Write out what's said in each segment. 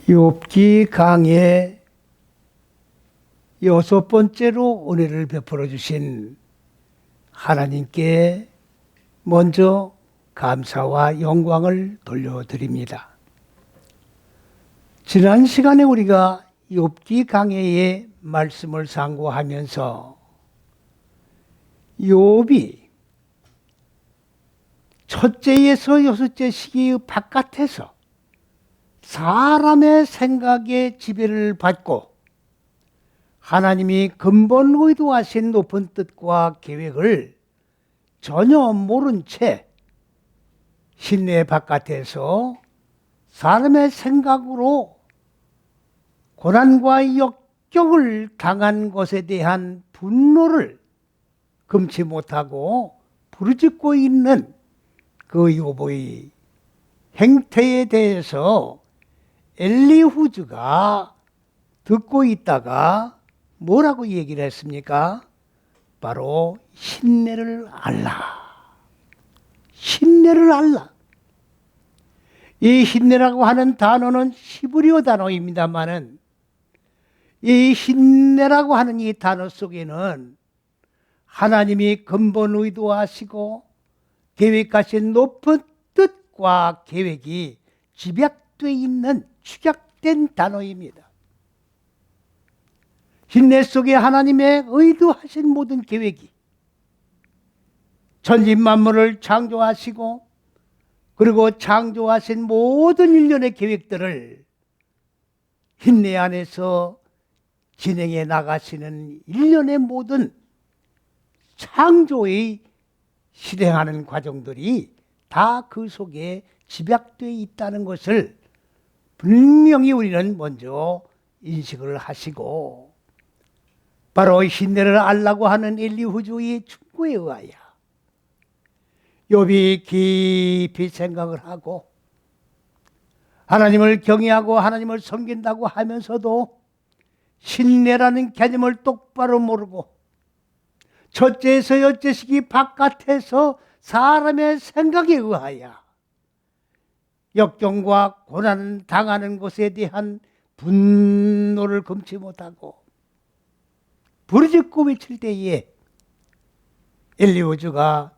욥기 강의 6번째로 은혜를 베풀어 주신 하나님께 먼저 감사와 영광을 돌려드립니다. 지난 시간에 우리가 욥기 강해의 말씀을 상고하면서 욥이 첫째에서 여섯째 시기의 바깥에서 사람의 생각에 지배를 받고 하나님이 근본 의도하신 높은 뜻과 계획을 전혀 모른 채 신내 바깥에서 사람의 생각으로 고난과 역경을 당한 것에 대한 분노를 금치 못하고 부르짖고 있는 그 욥의 행태에 대해서 엘리후즈가 듣고 있다가 뭐라고 얘기를 했습니까? 바로 신뢰를 알라. 신뢰를 알라. 이 신뢰라고 하는 단어는 히브리어 단어입니다만은 이 신뢰라고 하는 이 단어 속에는 하나님이 근본 의도하시고 계획하신 높은 뜻과 계획이 집약되어 있는 축약된 단어입니다. 신뢰 속에 하나님의 의도하신 모든 계획이 천지 만물을 창조하시고 그리고 창조하신 모든 일련의 계획들을 신뢰 안에서 진행해 나가시는 일련의 모든 창조의 실행하는 과정들이 다 그 속에 집약되어 있다는 것을 분명히 우리는 먼저 인식을 하시고 바로 신뢰를 알라고 하는 엘리후즈의 충고에 의하여 욥이 깊이 생각을 하고 하나님을 경외하고 하나님을 섬긴다고 하면서도 신뢰라는 개념을 똑바로 모르고 첫째에서 여째 시기 바깥에서 사람의 생각에 의하여 역경과 고난을 당하는 것에 대한 분노를 금치 못하고 부르짖고 외칠 때에 엘리후즈가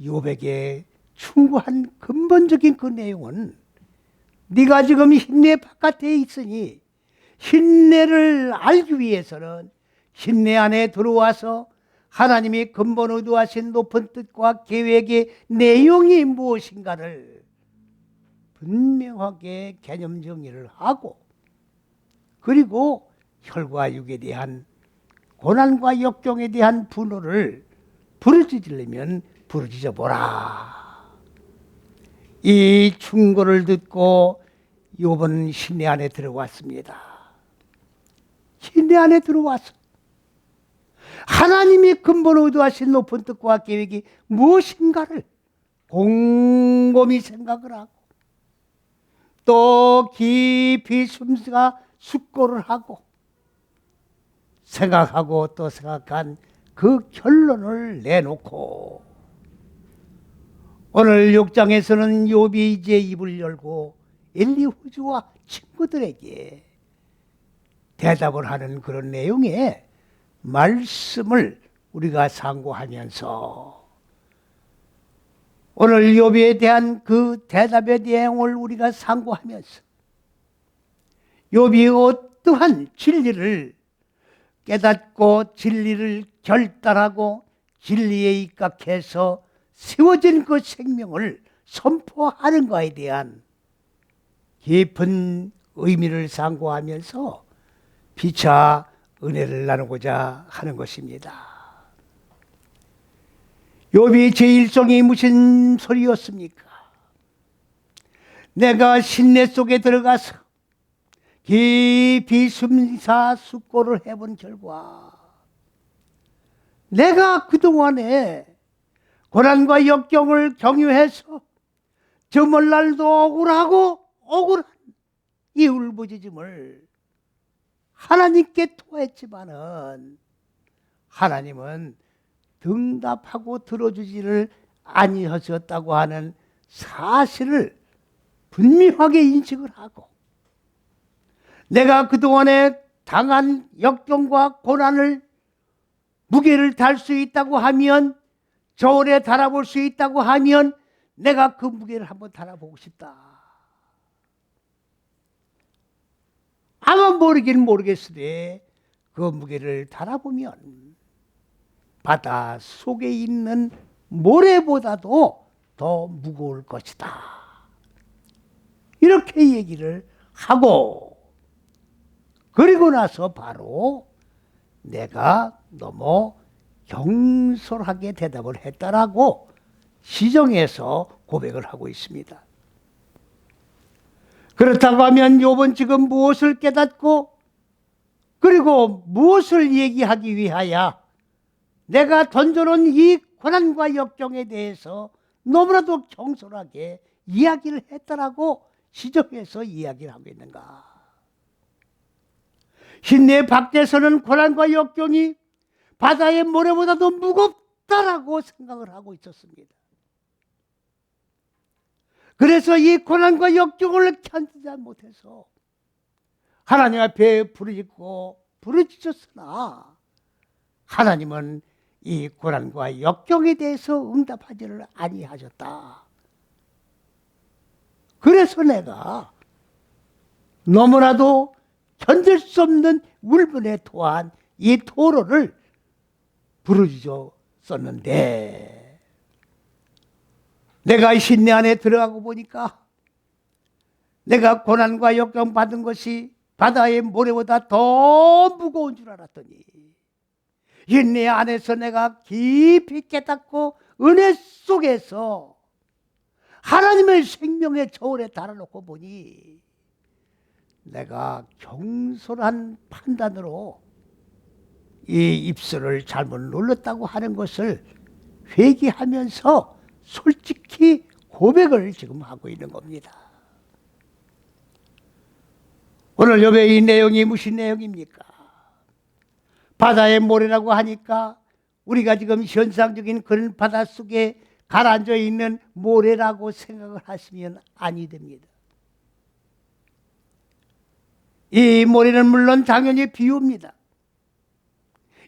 욥에게 충고한 근본적인 그 내용은 네가 지금 신뢰 바깥에 있으니 신뢰를 알기 위해서는 신뢰 안에 들어와서 하나님이 근본 의도하신 높은 뜻과 계획의 내용이 무엇인가를 분명하게 개념 정리를 하고 그리고 혈과 육에 대한 고난과 역경에 대한 분노를 부르짖으려면 부르짖어 보라. 이 충고를 듣고 욥은 신뢰 안에 들어왔습니다. 신뢰 안에 들어와서 하나님이 근본 의도하신 높은 뜻과 계획이 무엇인가를 곰곰이 생각을 하고 또 깊이 숨가 숙고를 하고 생각하고 또 생각한 그 결론을 내놓고 오늘 6장에서는 욥이 이제 입을 열고 엘리후즈와 친구들에게 대답을 하는 그런 내용의 말씀을 우리가 상고하면서 오늘 욥에 대한 그 대답의 내용을 우리가 상고하면서 욥이 어떠한 진리를 깨닫고 진리를 결단하고 진리에 입각해서 세워진 그 생명을 선포하는가에 대한 깊은 의미를 상고하면서 피차 은혜를 나누고자 하는 것입니다. 욥이 제1송이 무슨 소리였습니까? 내가 신뢰 속에 들어가서 깊이 심사숙고를 해본 결과 내가 그동안에 고난과 역경을 경유해서 저물날도 억울하고 억울한 이 울부짖음을 하나님께 토했지만은 하나님은 응답하고 들어주지를 아니하셨다고 하는 사실을 분명하게 인식을 하고 내가 그동안에 당한 역경과 고난을 무게를 달 수 있다고 하면, 저울에 달아볼 수 있다고 하면 내가 그 무게를 한번 달아보고 싶다. 아마 모르긴 모르겠으되 그 무게를 달아보면 바다 속에 있는 모래보다도 더 무거울 것이다. 이렇게 얘기를 하고, 그리고 나서 바로 내가 너무 경솔하게 대답을 했다라고 시정해서 고백을 하고 있습니다. 그렇다고 하면 욥은 지금 무엇을 깨닫고, 그리고 무엇을 얘기하기 위하여 내가 던져놓은 이 고난과 역경에 대해서 너무나도 경솔하게 이야기를 했다라고 시정해서 이야기를 하고 있는가? 흰내 밖에서는 고난과 역경이 바다의 모래보다도 무겁다라고 생각을 하고 있었습니다. 그래서 이 고난과 역경을 견디지 못해서 하나님 앞에 부르짖었으나 하나님은 이 고난과 역경에 대해서 응답하지를 아니하셨다. 그래서 내가 너무나도 견딜 수 없는 울분에 토한 이 토로를 부르짖었었는데, 내가 신내 안에 들어가고 보니까 내가 고난과 역경 받은 것이 바다의 모래보다 더 무거운 줄 알았더니, 신내 안에서 내가 깊이 깨닫고 은혜 속에서 하나님의 생명의 저울에 달아놓고 보니 내가 경솔한 판단으로 이 입술을 잘못 눌렀다고 하는 것을 회개하면서 솔직히 고백을 지금 하고 있는 겁니다. 오늘 욥의 이 내용이 무슨 내용입니까? 바다의 모래라고 하니까 우리가 지금 현상적인 그런 바닷속에 가라앉아 있는 모래라고 생각을 하시면 아니 됩니다. 이 모래는 물론 당연히 비유입니다.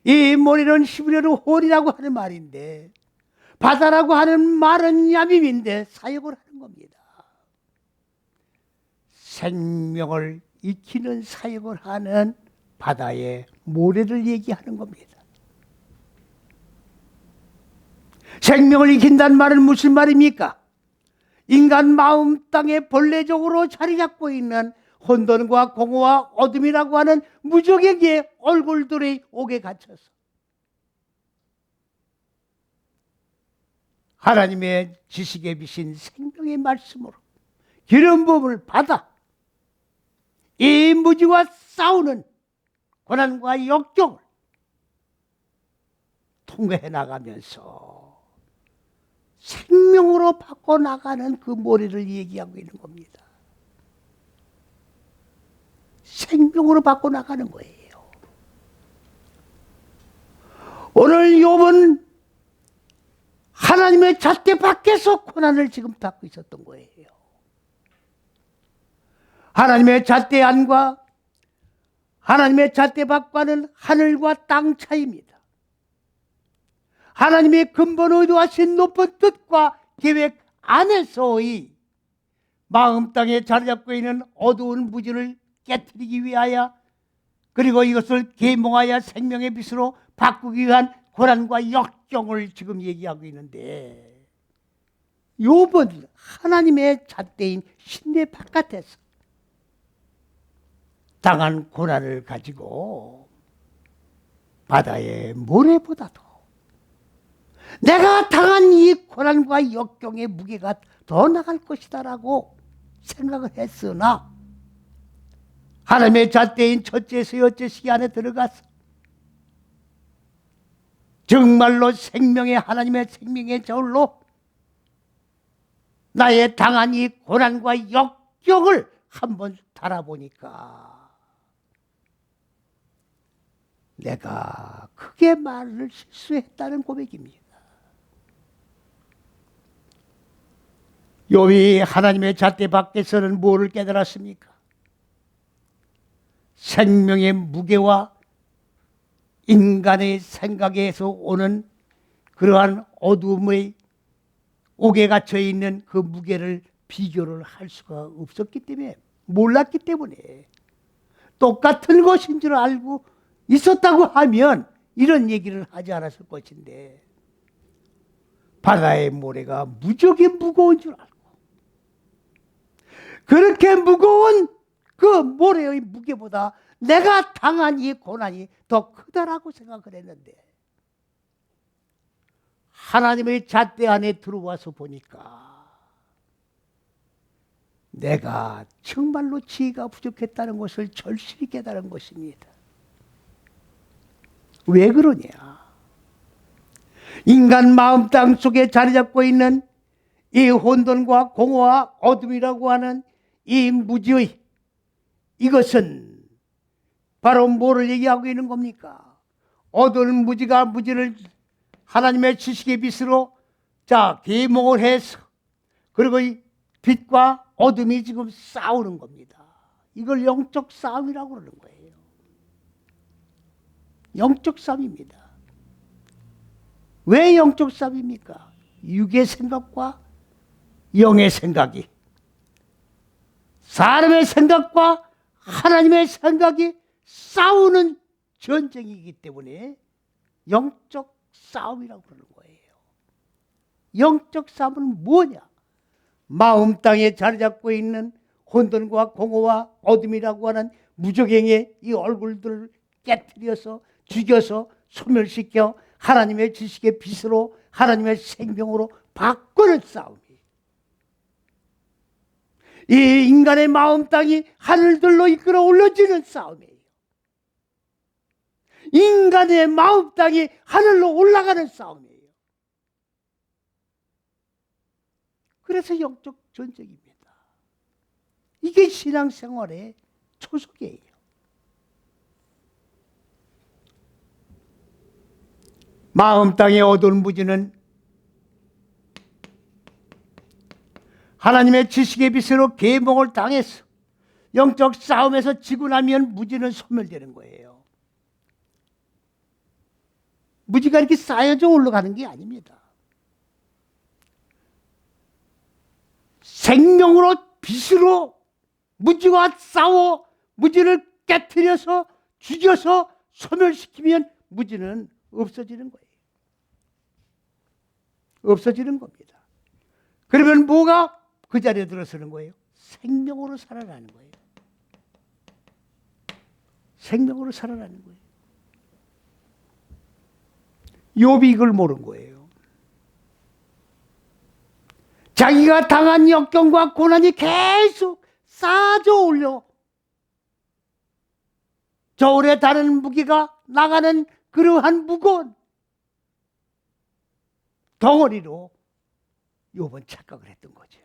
이 모래는 히브리어로 홀이라고 하는 말인데, 바다라고 하는 말은 야밈인데 사역을 하는 겁니다. 생명을 익히는 사역을 하는 바다의 모래를 얘기하는 겁니다. 생명을 익힌다는 말은 무슨 말입니까? 인간 마음 땅에 본래적으로 자리 잡고 있는 혼돈과 공허와 어둠이라고 하는 무적에게 얼굴들이 옥에 갇혀서 하나님의 지식에 비신 생명의 말씀으로 기름 부음을 받아 이 무지와 싸우는 고난과 역경을 통과해 나가면서 생명으로 바꿔나가는 그 모래를 얘기하고 있는 겁니다. 생명으로 바꿔나가는 거예요. 오늘 욥은 하나님의 잣대 밖에서 고난을 지금 받고 있었던 거예요. 하나님의 잣대 안과 하나님의 잣대 밖과는 하늘과 땅 차이입니다. 하나님의 근본 의도하신 높은 뜻과 계획 안에서의 마음 땅에 자리 잡고 있는 어두운 무지를 깨뜨리기 위하여, 그리고 이것을 계몽하여 생명의 빛으로 바꾸기 위한 고난과 역경을 지금 얘기하고 있는데, 욥은 하나님의 잣대인 신내 바깥에서 당한 고난을 가지고 바다의 모래보다도 내가 당한 이 고난과 역경의 무게가 더 나갈 것이다라고 생각을 했으나, 하나님의 잣대인 첫째에서 여째 시 안에 들어가서 정말로 생명의 하나님의 생명의 저울로 나의 당한 이 고난과 역경을 한번 달아보니까 내가 크게 말을 실수했다는 고백입니다. 욥이 하나님의 잣대 밖에서는 뭐를 깨달았습니까? 생명의 무게와 인간의 생각에서 오는 그러한 어두움의 옥에 갇혀 있는 그 무게를 비교를 할 수가 없었기 때문에, 몰랐기 때문에, 똑같은 것인 줄 알고 있었다고 하면 이런 얘기를 하지 않았을 것인데, 바다의 모래가 무지하게 무거운 줄 알고, 그렇게 무거운 그 모래의 무게보다 내가 당한 이 고난이 더 크다라고 생각을 했는데, 하나님의 잣대 안에 들어와서 보니까 내가 정말로 지혜가 부족했다는 것을 절실히 깨달은 것입니다. 왜 그러냐? 인간 마음 땅 속에 자리 잡고 있는 이 혼돈과 공허와 어둠이라고 하는 이 무지의, 이것은 바로 뭐를 얘기하고 있는 겁니까? 어두운 무지가 무지를 하나님의 지식의 빛으로 계몽을 해서, 그리고 이 빛과 어둠이 지금 싸우는 겁니다. 이걸 영적 싸움이라고 그러는 거예요. 영적 싸움입니다. 왜 영적 싸움입니까? 육의 생각과 영의 생각이, 사람의 생각과 하나님의 생각이 싸우는 전쟁이기 때문에 영적 싸움이라고 그러는 거예요. 영적 싸움은 뭐냐? 마음 땅에 자리 잡고 있는 혼돈과 공허와 어둠이라고 하는 무적행의 이 얼굴들을 깨뜨려서 죽여서 소멸시켜 하나님의 지식의 빛으로, 하나님의 생명으로 바꾸는 싸움이에요. 이 인간의 마음 땅이 하늘들로 이끌어 올려지는 싸움이에요. 인간의 마음 땅이 하늘로 올라가는 싸움이에요. 그래서 영적 전쟁입니다. 이게 신앙생활의 초석이에요. 마음 땅의 어두운 무지는 하나님의 지식의 빛으로 계몽을 당해서 영적 싸움에서 지고 나면 무지는 소멸되는 거예요. 무지가 이렇게 쌓여져 올라가는 게 아닙니다. 생명으로, 빛으로 무지와 싸워 무지를 깨뜨려서 죽여서 소멸시키면 무지는 없어지는 거예요. 없어지는 겁니다. 그러면 뭐가 그 자리에 들어서는 거예요? 생명으로 살아나는 거예요. 생명으로 살아나는 거예요. 욥이 이걸 모른 거예요. 자기가 당한 역경과 고난이 계속 쌓아져 올려 저울에 다른 무게가 나가는 그러한 무거운 덩어리로 욥은 착각을 했던 거죠.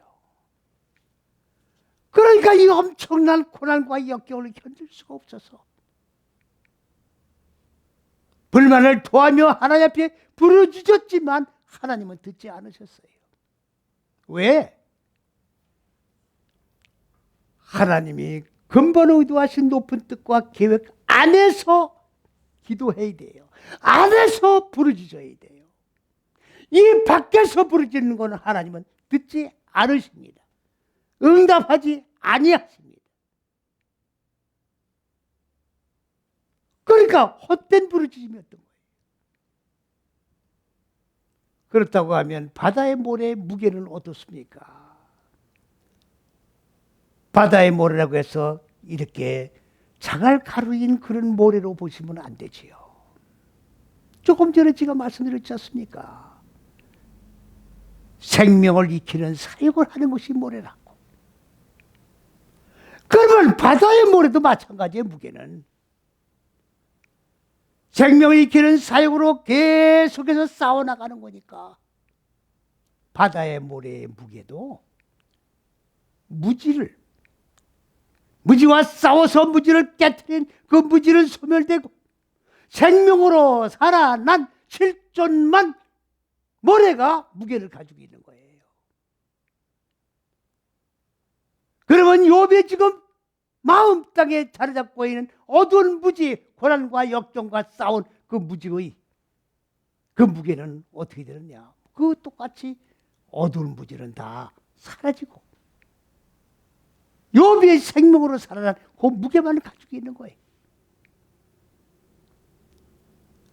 그러니까 이 엄청난 고난과 역경을 견딜 수가 없어서 불만을 토하며 하나님 앞에 부르짖었지만 하나님은 듣지 않으셨어요. 왜? 하나님이 근본 의도하신 높은 뜻과 계획 안에서 기도해야 돼요. 안에서 부르짖어야 돼요. 이 밖에서 부르짖는 것은 하나님은 듣지 않으십니다. 응답하지 아니하십니다. 그러니까 헛된 부르짖음이었던 거예요. 그렇다고 하면 바다의 모래의 무게는 어떻습니까? 바다의 모래라고 해서 이렇게 자갈 가루인 그런 모래로 보시면 안 되지요. 조금 전에 제가 말씀드렸지 않습니까? 생명을 익히는 사역을 하는 것이 모래라고. 그러면 바다의 모래도 마찬가지의 무게는 생명을 익히는 사역으로 계속해서 싸워나가는 거니까 바다의 모래의 무게도 무지와 싸워서 무지를 깨트린 그 무지는 소멸되고 생명으로 살아난 실존만 모래가 무게를 가지고 있는 거예요. 그러면 욥이 지금 마음 땅에 자리 잡고 있는 어두운 무지, 고난과 역경과 싸운 그 무지의 그 무게는 어떻게 되느냐? 그 똑같이 어두운 무지는 다 사라지고 욥의 생명으로 살아난 그 무게만 가지고 있는 거예요.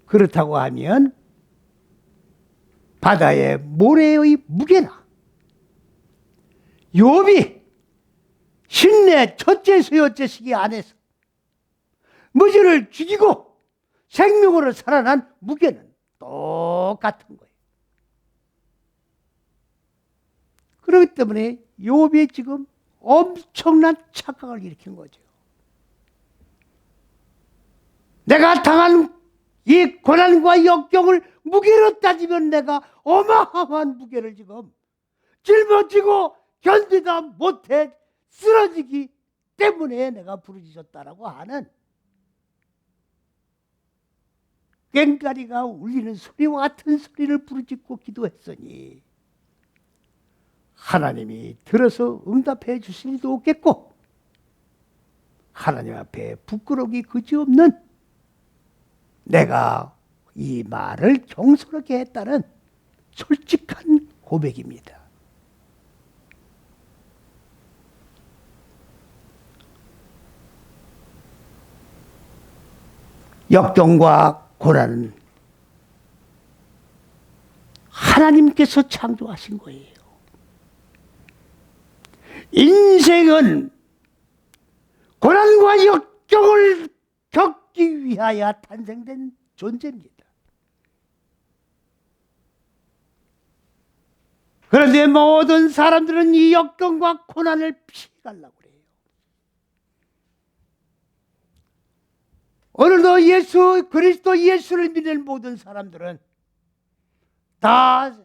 그렇다고 하면 바다의 모래의 무게나 욥이 신내 첫째서 여째시기 안에서 무지를 죽이고 생명으로 살아난 무게는 똑같은 거예요. 그렇기 때문에 욥이 지금 엄청난 착각을 일으킨 거죠. 내가 당한 이 고난과 역경을 무게로 따지면 내가 어마어마한 무게를 지금 짊어지고 견디다 못해 쓰러지기 때문에 내가 부르짖었다라고 하는 꽹과리가 울리는 소리와 같은 소리를 부르짖고 기도했으니 하나님이 들어서 응답해 주실 리도 없겠고 하나님 앞에 부끄러움이 그지없는 내가 이 말을 경솔하게 했다는 솔직한 고백입니다. 역경과 고난은 하나님께서 창조하신 거예요. 인생은 고난과 역경을 겪기 위하여 탄생된 존재입니다. 그런데 모든 사람들은 이 역경과 고난을 피해가려고 그래요. 오늘도 예수 그리스도 예수를 믿는 모든 사람들은 다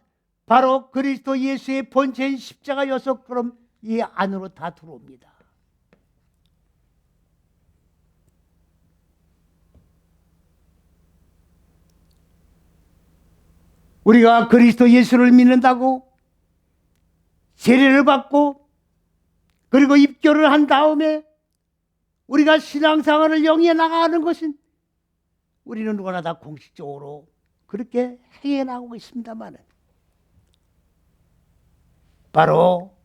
바로 그리스도 예수의 본체인 십자가여서 그럼 이 안으로 다 들어옵니다. 우리가 그리스도 예수를 믿는다고 세례를 받고 그리고 입교를 한 다음에 우리가 신앙생활을 영위해 나가는 것은 우리는 누구나 다 공식적으로 그렇게 행해 나가고 있습니다만 바로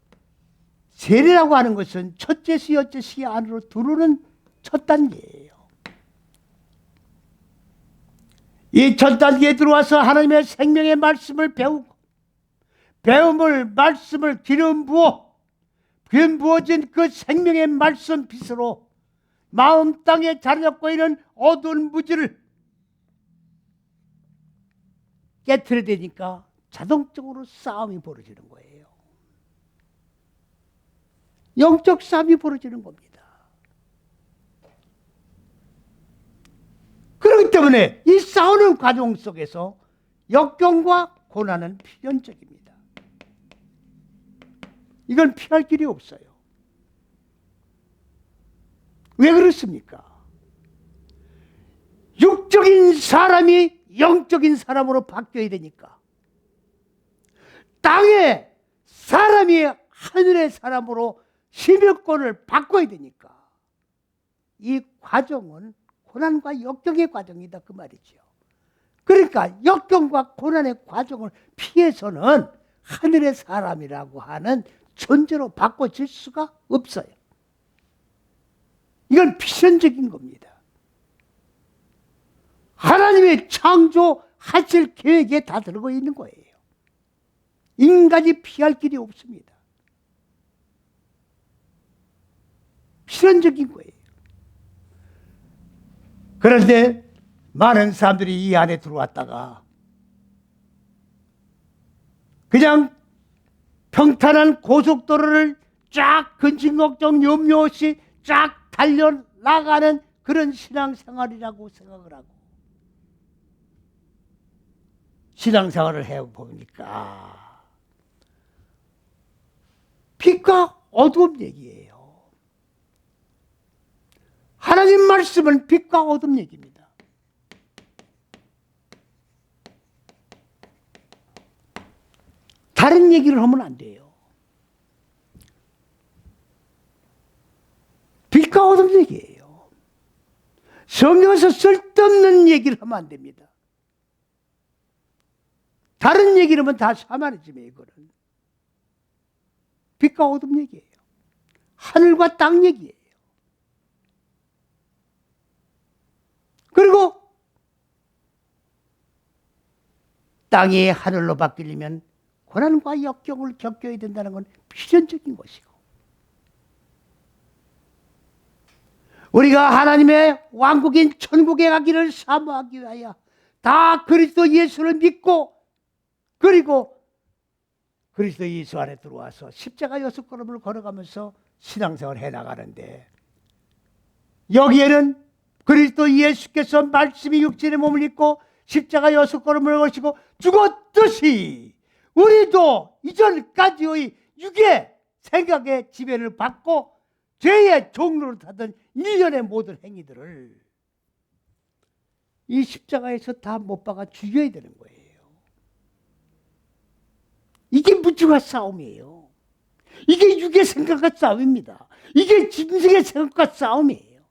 세례라고 하는 것은 첫째시 여째시 안으로 들어오는 첫 단계예요. 이 첫 단계에 들어와서 하나님의 생명의 말씀을 배우고 말씀을 기름 부어진 그 생명의 말씀 빛으로 마음 땅에 자리 잡고 있는 어두운 무지를 깨트려야 되니까 자동적으로 싸움이 벌어지는 거예요. 영적 싸움이 벌어지는 겁니다. 그렇기 때문에 이 싸우는 과정 속에서 역경과 고난은 필연적입니다. 이건 피할 길이 없어요. 왜 그렇습니까? 육적인 사람이 영적인 사람으로 바뀌어야 되니까, 땅의 사람이 하늘의 사람으로 심의권을 바꿔야 되니까 이 과정은 고난과 역경의 과정이다 그 말이죠. 그러니까 역경과 고난의 과정을 피해서는 하늘의 사람이라고 하는 존재로 바꿔질 수가 없어요. 이건 필연적인 겁니다. 하나님의 창조하실 계획에 다 들어가 있는 거예요. 인간이 피할 길이 없습니다. 필연적인 거예요. 그런데 많은 사람들이 이 안에 들어왔다가 그냥 평탄한 고속도로를 쫙 근심걱정 염려 없이 쫙 달려나가는 그런 신앙생활이라고 생각을 하고 신앙생활을 해보니까 빛과 어두움 얘기예요. 하나님 말씀은 빛과 어둠 얘기입니다. 다른 얘기를 하면 안 돼요. 빛과 빛과 어둠 얘기예요. 성경에서 쓸데없는 얘기를 하면 안 됩니다. 다른 얘기를 하면 다 샤머니즘이에요. 이거는 빛과 어둠 얘기예요. 하늘과 땅 얘기예요. 그리고 땅이 하늘로 바뀌려면 고난과 역경을 겪어야 된다는 건 필연적인 것이고, 우리가 하나님의 왕국인 천국에 가기를 사모하기 위하여 다 그리스도 예수를 믿고, 그리고 그리스도 예수 안에 들어와서 십자가 6걸음을 걸어가면서 신앙생활을 해나가는데, 여기에는 그리스도 예수께서 말씀이 육신의 몸을 입고 십자가 6걸음을 거시고 죽었듯이 우리도 이전까지의 육의 생각의 지배를 받고 죄의 종로를 타던 일련의 모든 행위들을 이 십자가에서 다 못 박아 죽여야 되는 거예요. 이게 무지와 싸움이에요. 이게 육의 생각과 싸움입니다. 이게 짐승의 생각과 싸움이에요.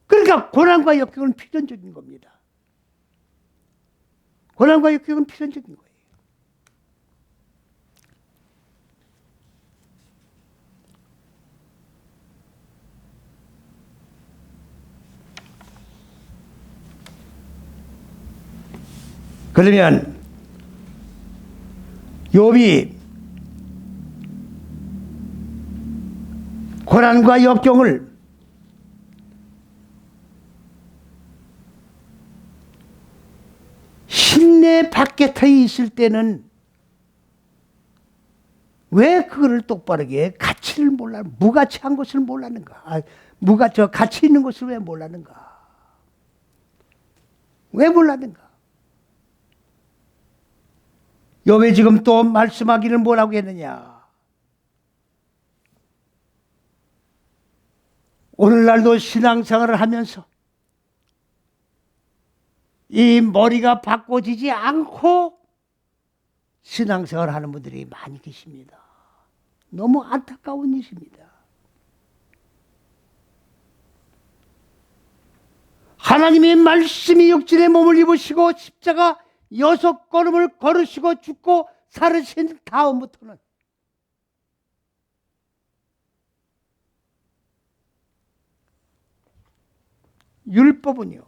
그러니까 고난과 역경은 필연적인 겁니다. 고난과 역경은 필연적인 거예요. 그러면 욥이 고난과 역경을 신내 밖에 있을 때는 왜 그거를 똑바르게 가치를 몰라, 무가치한 것을 몰랐는가? 가치 있는 것을 왜 몰랐는가? 왜 몰랐는가? 욥이 지금 또 말씀하기를 뭐라고 했느냐? 오늘날도 신앙생활을 하면서 이 머리가 바꿔지지 않고 신앙생활을 하는 분들이 많이 계십니다. 너무 안타까운 일입니다. 하나님의 말씀이 육신의 몸을 입으시고 십자가 6걸음을 걸으시고 죽고 살으신 다음부터는 율법은요,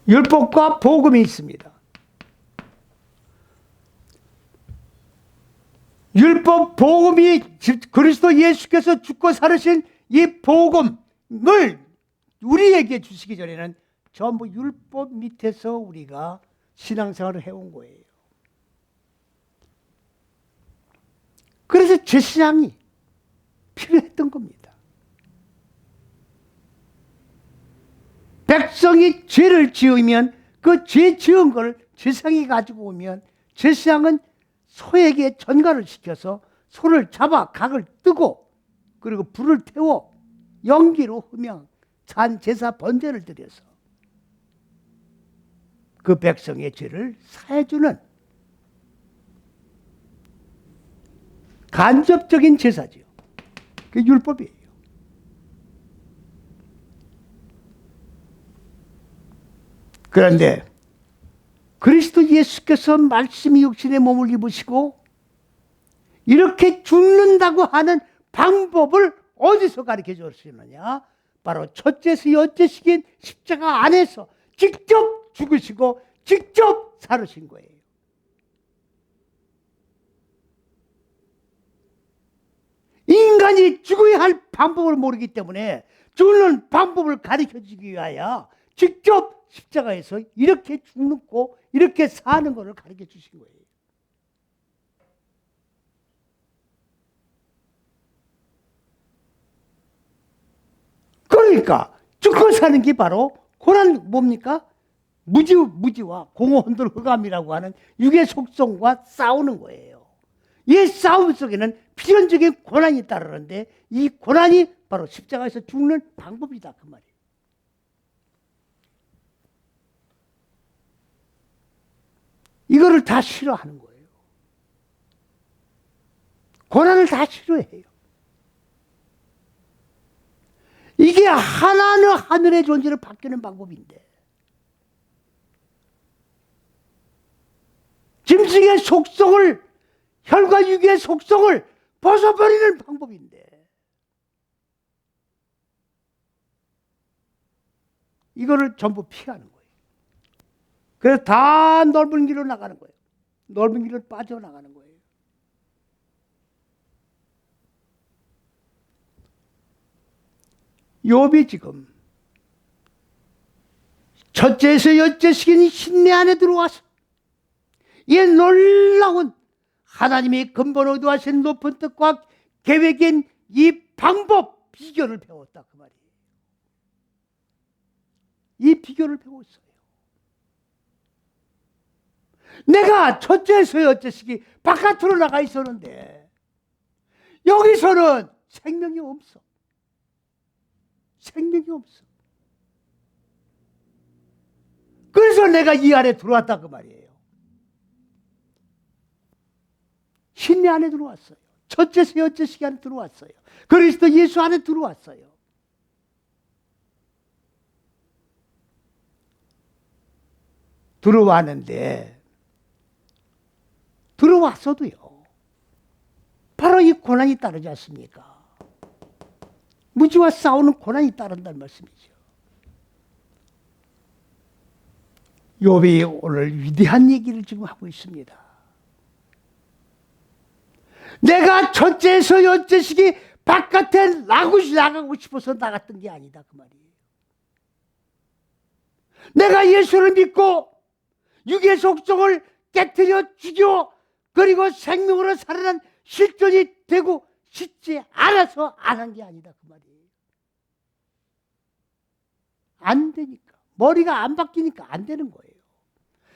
율법과 복음이 있습니다. 율법, 복음이 그리스도 예수께서 죽고 살으신 이 복음을 우리에게 주시기 전에는 전부 율법 밑에서 우리가 신앙생활을 해온 거예요. 그래서 죄사함이 필요했던 겁니다. 백성이 죄를 지으면 그 죄 지은 걸 제사장이 가지고 오면 제사장은 소에게 전가를 시켜서 소를 잡아 각을 뜨고 그리고 불을 태워 연기로 흠양 잔 제사 번제를 드려서 그 백성의 죄를 사해주는 간접적인 제사지요. 그게 율법이에요. 그런데 그리스도 예수께서 말씀이 육신의 몸을 입으시고 이렇게 죽는다고 하는 방법을 어디서 가르쳐 주시느냐? 바로 첫째서 여째식인 십자가 안에서 직접 죽으시고 직접 살으신 거예요. 인간이 죽어야 할 방법을 모르기 때문에 죽는 방법을 가르쳐 주기 위하여 직접 십자가에서 이렇게 죽고 이렇게 사는 것을 가르쳐 주신 거예요. 그러니까 죽고 사는 게 바로 고난 뭡니까? 무지와 공허흔들 흑암이라고 하는 육의 속성과 싸우는 거예요. 이 싸움 속에는 필연적인 고난이 따르는데 이 고난이 바로 십자가에서 죽는 방법이다 그 말이에요. 이거를 다 싫어하는 거예요. 고난을 다 싫어해요. 이게 하나는 하늘의 존재를 바뀌는 방법인데, 짐승의 속성을, 혈과 육의 속성을 벗어버리는 방법인데, 이거를 전부 피하는 거예요. 그래서 다 넓은 길로 나가는 거예요. 넓은 길로 빠져나가는 거예요. 욥이 지금 첫째에서 여째 시기는 신내 안에 들어와서 이 놀라운 하나님이 근본 의도하신 높은 뜻과 계획인 이 방법, 비결을 배웠다 그 말이에요. 이 비결을 배웠어요. 내가 첫째에서 여째 시기 바깥으로 나가 있었는데 여기서는 생명이 없어. 생명이 없어. 그래서 내가 이 안에 들어왔다 그 말이에요. 신내 안에 들어왔어요. 첫째에서 여째 시기 안에 들어왔어요. 그리스도 예수 안에 들어왔어요. 들어왔는데 들어왔어도요, 바로 이 고난이 따르지 않습니까? 무지와 싸우는 고난이 따른다는 말씀이죠. 욥이 오늘 위대한 얘기를 지금 하고 있습니다. 내가 첫째에서 여째 시기 바깥에 나가고 싶어서 나갔던 게 아니다 그 말이에요. 내가 예수를 믿고 육의 속성을 깨뜨려 죽여 그리고 생명으로 살아난 실존이 되고 싶지 않아서 안 한 게 아니다 그 말이에요. 안 되니까. 머리가 안 바뀌니까 안 되는 거예요.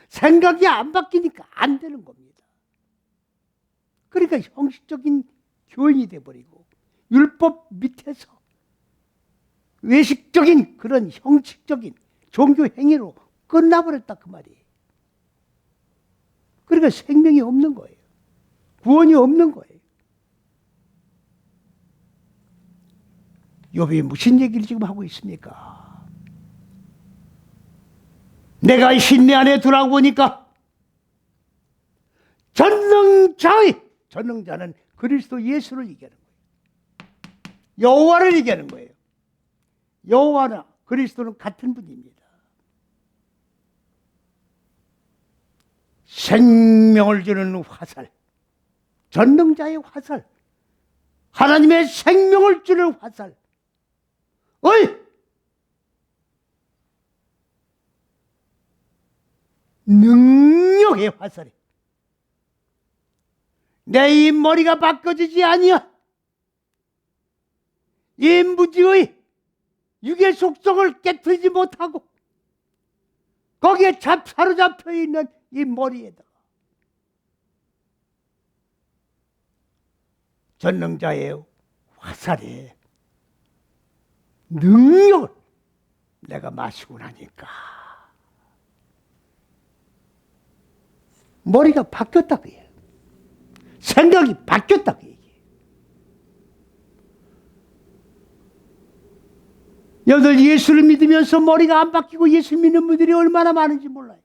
생각이 안 바뀌니까 안 되는 겁니다. 그러니까 형식적인 교인이 돼버리고 율법 밑에서 외식적인 그런 형식적인 종교 행위로 끝나버렸다 그 말이에요. 그러니까 생명이 없는 거예요. 구원이 없는 거예요. 욥이 무슨 얘기를 지금 하고 있습니까? 내가 신내 안에 들어보니까 전능자는 그리스도 예수를 얘기하는 거예요. 여호와를 얘기하는 거예요. 여호와나 그리스도는 같은 분입니다. 생명을 주는 화살, 전능자의 화살, 하나님의 생명을 주는 화살, 능력의 화살이 내 이 머리가 바꿔지지 아니야. 이 무지의 육의 속성을 깨뜨리지 못하고 거기에 사로잡혀 있는 이 머리에다가 전능자의 화살의 능력을 내가 마시고 나니까 머리가 바뀌었다 그예요. 생각이 바뀌었다 그 얘기예요. 여러분 예수를 믿으면서 머리가 안 바뀌고 예수 믿는 분들이 얼마나 많은지 몰라요.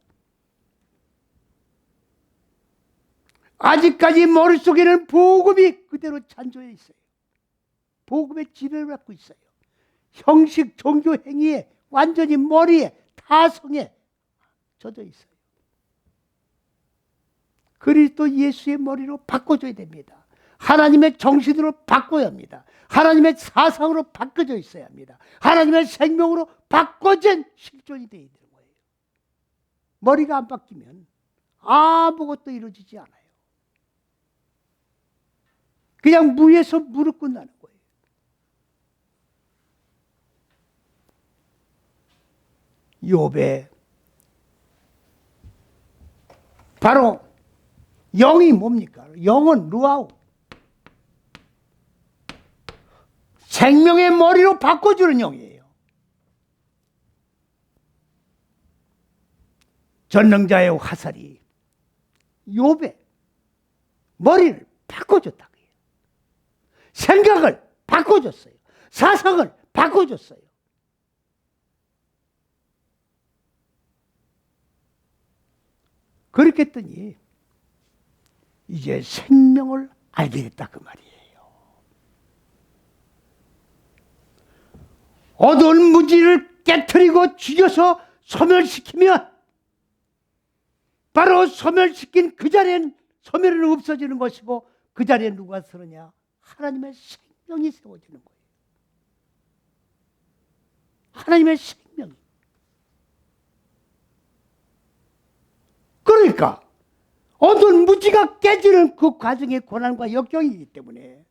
아직까지 머릿속에는 복음이 그대로 잔존해 있어요. 복음의 지배를 받고 있어요. 형식 종교 행위에 완전히 머리에 타성에 젖어 있어요. 그리스도 예수의 머리로 바꿔줘야 됩니다. 하나님의 정신으로 바꿔야 합니다. 하나님의 사상으로 바꿔져 있어야 합니다. 하나님의 생명으로 바꿔진 실존이 되어야 되는 거예요. 머리가 안 바뀌면 아무것도 이루어지지 않아요. 그냥 무에서 무로 끝나는 거예요. 욥의 바로 영이 뭡니까? 영은 루아우. 생명의 머리로 바꿔주는 영이에요. 전능자의 화살이 욥의 머리를 바꿔줬다고 해요. 생각을 바꿔줬어요. 사상을 바꿔줬어요. 그렇게 했더니 이제 생명을 알게 됐다 그 말이에요. 어두운 무지를 깨트리고 죽여서 소멸시키면 바로 소멸시킨 그 자리엔 소멸은 없어지는 것이고 그 자리에 누가 서느냐? 하나님의 생명이 세워지는 거예요. 하나님의 생명이. 그러니까 어두운 무지가 깨지는 그 과정의 고난과 역경이기 때문에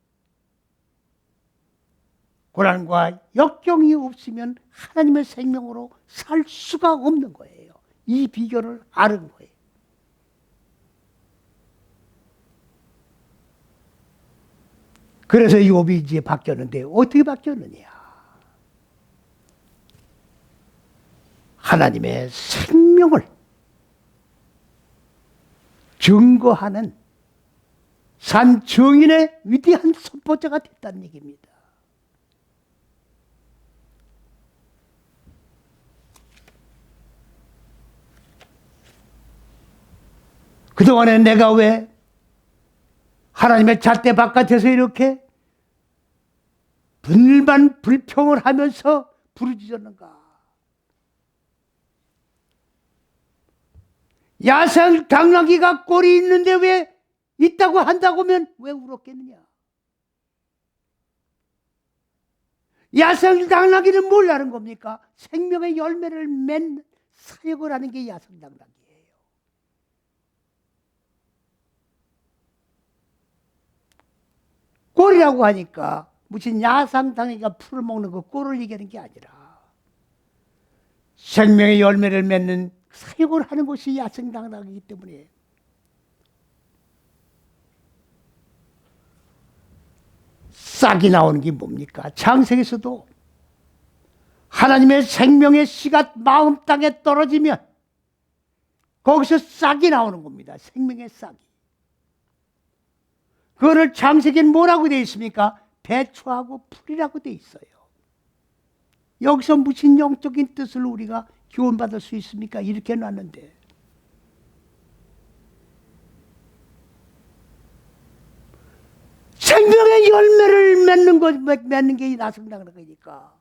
고난과 역경이 없으면 하나님의 생명으로 살 수가 없는 거예요. 이 비결을 아는 거예요. 그래서 욥이 이제 바뀌었는데 어떻게 바뀌었느냐? 하나님의 생명을 증거하는 산 증인의 위대한 선포자가 됐다는 얘기입니다. 그동안에 내가 왜 하나님의 잣대 바깥에서 이렇게 분만 불평을 하면서 부르짖었는가? 야생 당나귀가 꼴이 있는데 왜 있다고 한다고 하면 왜 울었겠느냐? 야생 당나귀는 뭐라는 겁니까? 생명의 열매를 맺는 사역을 하는 게 야생 당나귀예요. 꼴이라고 하니까 무슨 야생 당나귀가 풀을 먹는 그 꼴을 얘기하는 게 아니라 생명의 열매를 맺는 사역을 하는 것이 야생 당나귀이기 때문에 싹이 나오는 게 뭡니까? 창세기에서도 하나님의 생명의 씨가 마음 땅에 떨어지면 거기서 싹이 나오는 겁니다. 생명의 싹이. 그거를 창세기엔 뭐라고 되어 있습니까? 배추하고 풀이라고 되어 있어요. 여기서 무슨 영적인 뜻을 우리가 교훈받을 수 있습니까? 이렇게 놨는데 생명의 열매를 맺는 게 야생당나귀니까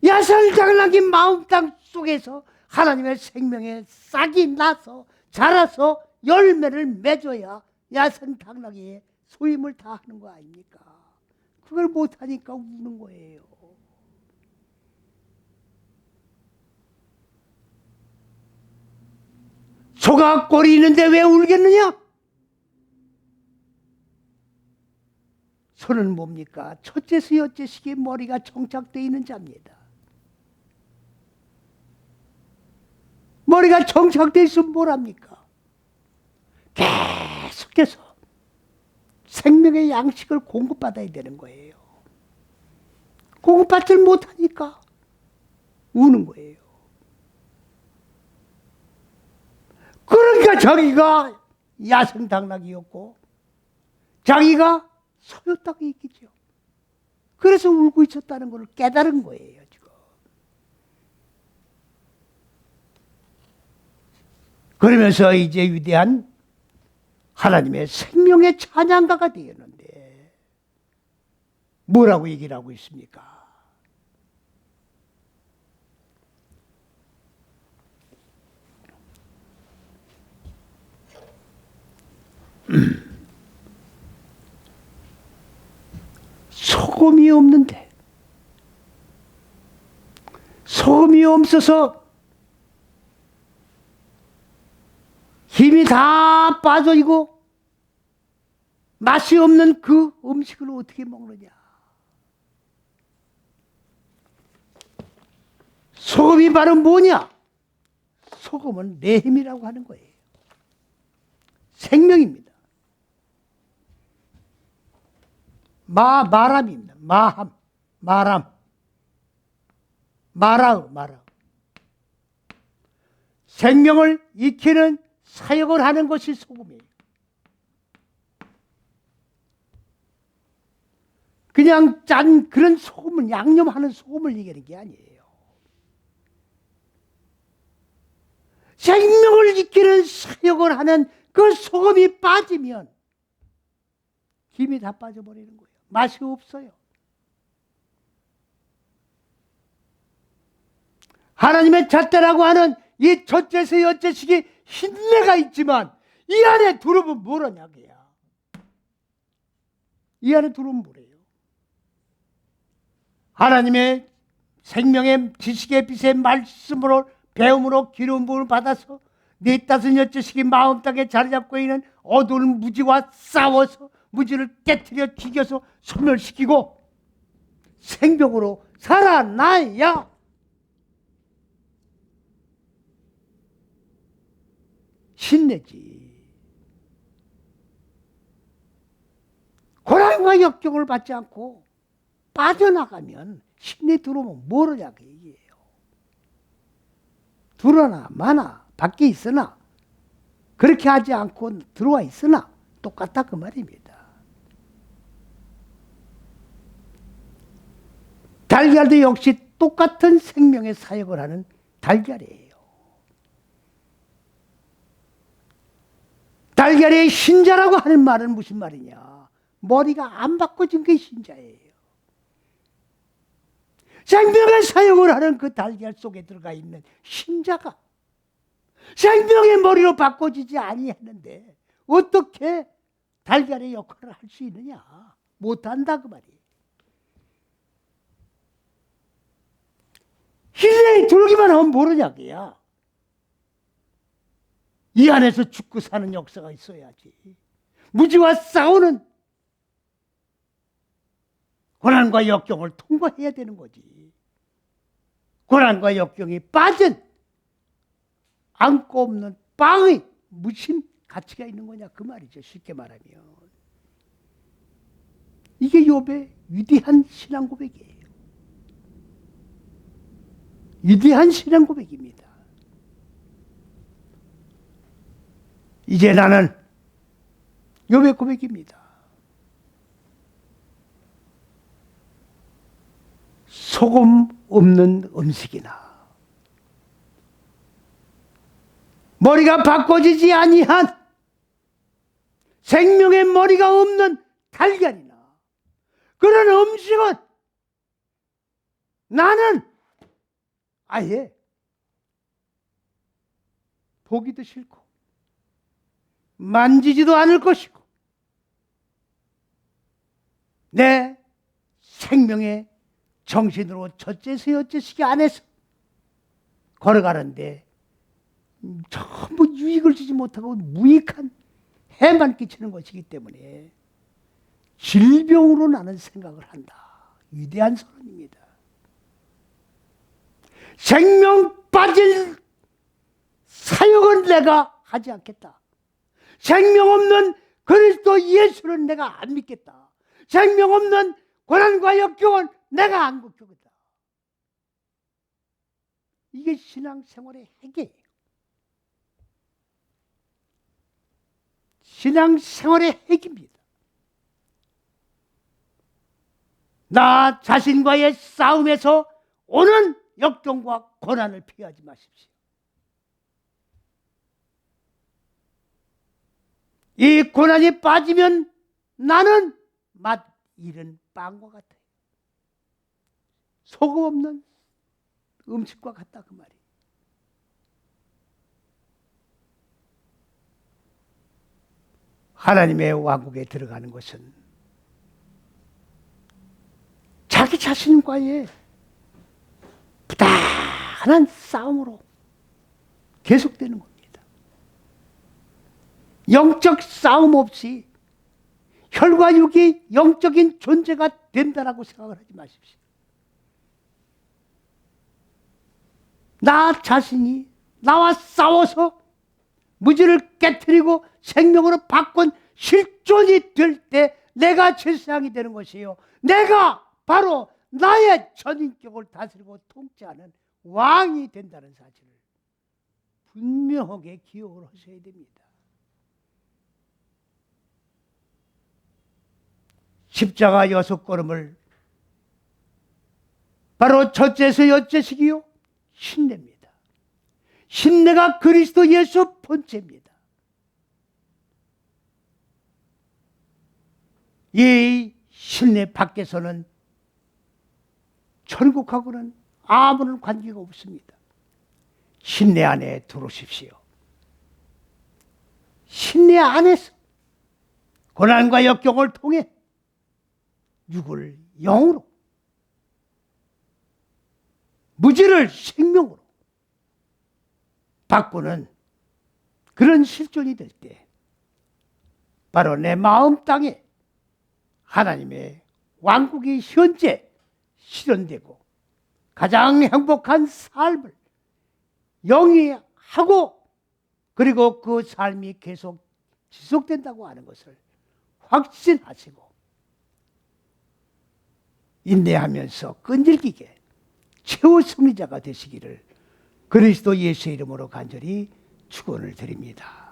야생당나귀 마음 땅 속에서 하나님의 생명의 싹이 나서 자라서 열매를 맺어야 야생당나귀의 소임을 다 하는 거 아닙니까? 그걸 못하니까 우는 거예요. 소가 꼴이 있는데 왜 울겠느냐? 소는 뭡니까? 첫째서 여째식의 머리가 정착되어 있는 자입니다. 머리가 정착되어 있으면 뭐랍니까? 계속해서 생명의 양식을 공급받아야 되는 거예요. 공급받지 못하니까 우는 거예요. 그러니까 자기가 야생당나귀였고 자기가 소였다고 얘기죠. 그래서 울고 있었다는 걸 깨달은 거예요, 지금. 그러면서 이제 위대한 하나님의 생명의 찬양가가 되었는데 뭐라고 얘기를 하고 있습니까? 소금이 없는데 소금이 없어서 힘이 다 빠져있고 맛이 없는 그 음식을 어떻게 먹느냐? 소금이 바로 뭐냐? 소금은 내 힘이라고 하는 거예요. 생명입니다. 마람입니다. 마람. 마라우. 생명을 익히는 사역을 하는 것이 소금이에요. 그냥 짠 그런 소금을, 양념하는 소금을 얘기하는 게 아니에요. 생명을 이끄는 사역을 하는 그 소금이 빠지면 김이 다 빠져버리는 거예요. 맛이 없어요. 하나님의 잣대라고 하는 이 첫째서 여째식이 흰내가 있지만 이 안에 들어보면 뭐라냐 그야. 이 안에 들어보면 뭐래요? 하나님의 생명의 지식의 빛의 말씀으로 배움으로 기름 부음을 받아서 넷다섯 여째식이 마음 땅에 자리 잡고 있는 어두운 무지와 싸워서 무지를 깨트려 죽여서 소멸시키고 생명으로 살아나야 신내지. 고난과 역경을 받지 않고 빠져나가면 신내 들어오면 모르냐 그 얘기예요. 들어나 마나 밖에 있으나 그렇게 하지 않고 들어와 있으나 똑같다 그 말입니다. 달걀도 역시 똑같은 생명의 사역을 하는 달걀이에요. 달걀의 흰자라고 하는 말은 무슨 말이냐? 머리가 안 바꿔진 게 흰자예요. 생명의 사역을 하는 그 달걀 속에 들어가 있는 흰자가 생명의 머리로 바꿔지지 아니하는데 어떻게 달걀의 역할을 할 수 있느냐? 못한다 그 말이에요. 흰내에 들기만 하면 모르냐 그야. 이 안에서 죽고 사는 역사가 있어야지. 무지와 싸우는 고난과 역경을 통과해야 되는 거지. 고난과 역경이 빠진 안고 없는 빵의 무슨 가치가 있는 거냐 그 말이죠. 쉽게 말하면 이게 욥의 위대한 신앙 고백이에요. 위대한 신앙 고백입니다. 이제 나는 욥의 고백입니다. 소금 없는 음식이나 머리가 바꿔지지 아니한 생명의 머리가 없는 달걀이나 그런 음식은 나는 아예 보기도 싫고 만지지도 않을 것이고 내 생명의 정신으로 첫째서 여째식이 안에서 걸어가는데 전부 유익을 주지 못하고 무익한 해만 끼치는 것이기 때문에 질병으로 나는 생각을 한다. 위대한 선언입니다. 생명 빠질 사역은 내가 하지 않겠다. 생명 없는 그리스도 예수는 내가 안 믿겠다. 생명 없는 고난과 역경은 내가 안 겪겠다. 이게 신앙생활의 핵이에요. 신앙생활의 핵입니다. 나 자신과의 싸움에서 오는 역경과 고난을 피하지 마십시오. 이 고난이 빠지면 나는 맛 잃은 빵과 같아요. 소금 없는 음식과 같다 그 말이에요. 하나님의 왕국에 들어가는 것은 자기 자신과의 부단한 싸움으로 계속되는 겁니다. 영적 싸움 없이 혈과 육이 영적인 존재가 된다라고 생각을 하지 마십시오. 나 자신이 나와 싸워서 무지를 깨트리고 생명으로 바꾼 실존이 될 때 내가 제사장이 되는 것이에요. 내가 바로 나의 전인격을 다스리고 통치하는 왕이 된다는 사실을 분명하게 기억을 하셔야 됩니다. 십자가 6걸음을 바로 첫째에서 여째식이요 신내입니다. 신내가 그리스도 예수 본체입니다. 이 신내 밖에서는 천국하고는 아무런 관계가 없습니다. 신내 안에 들어오십시오. 신내 안에서 고난과 역경을 통해 육을 영으로, 무지를 생명으로 바꾸는 그런 실존이 될 때 바로 내 마음 땅에 하나님의 왕국이 현재 실현되고 가장 행복한 삶을 영위하고 그리고 그 삶이 계속 지속된다고 하는 것을 확신하시고 인내하면서 끈질기게 최후 승리자가 되시기를 그리스도 예수의 이름으로 간절히 축원을 드립니다.